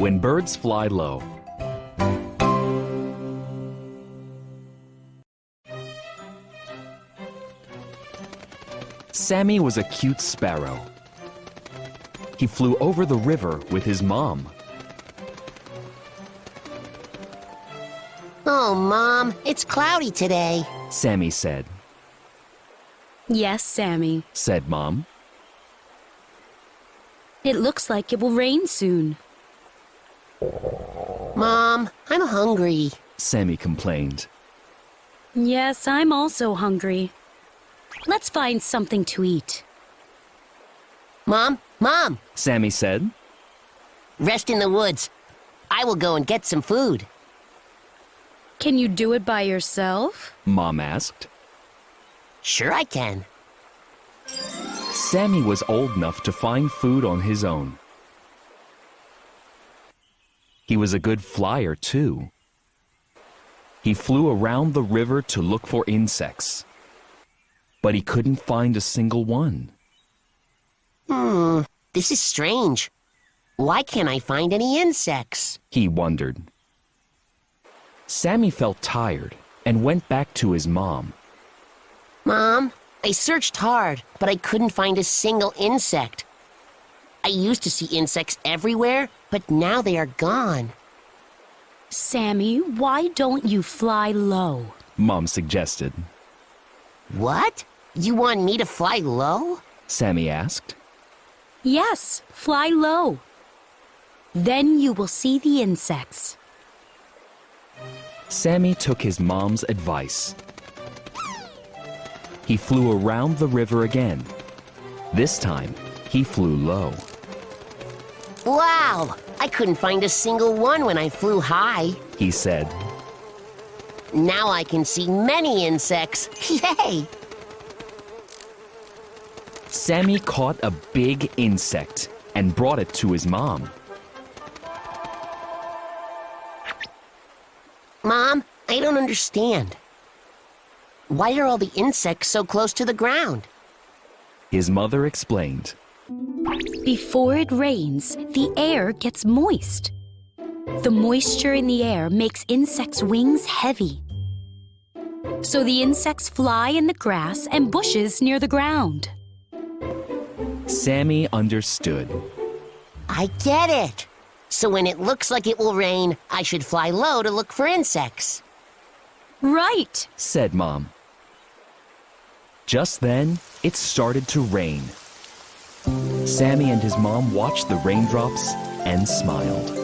When birds fly low. Sammy was a cute sparrow. He flew over the river with his mom. Oh, Mom, it's cloudy today. Sammy said. Yes, Sammy. Said Mom. It looks like it will rain soon. Mom, I'm hungry. Sammy complained. Yes, I'm also hungry. Let's find something to eat. Mom, Sammy said. rest in the woods. I will go and get some food. Can you do it by yourself? Mom asked. Sure I can. Sammy was old enough to find food on his own. He was a good flyer, too. He flew around the river to look for insects, but he couldn't find a single one. This is strange. Why can't I find any insects? He wondered. Sammy felt tired and went back to his mom. Mom, I searched hard, but I couldn't find a single insect. I used to see insects everywhere, but now they are gone. Sammy, why don't you fly low? Mom suggested. What? You want me to fly low? Sammy asked. Yes, fly low. Then you will see the insects. Sammy took his mom's advice. He flew around the river again. This time, he flew low. Wow! I couldn't find a single one when I flew high. He said. Now I can see many insects. Yay! Sammy caught a big insect and brought it to his mom. Mom, I don't understand. Why are all the insects so close to the ground? His mother explained. Before it rains, the air gets moist. The moisture in the air makes insects' wings heavy. So the insects fly in the grass and bushes near the ground. Sammy understood. I get it. So when it looks like it will rain, I should fly low to look for insects. Right. Said Mom. Just then, it started to rain. Sammy and his mom watched the raindrops and smiled.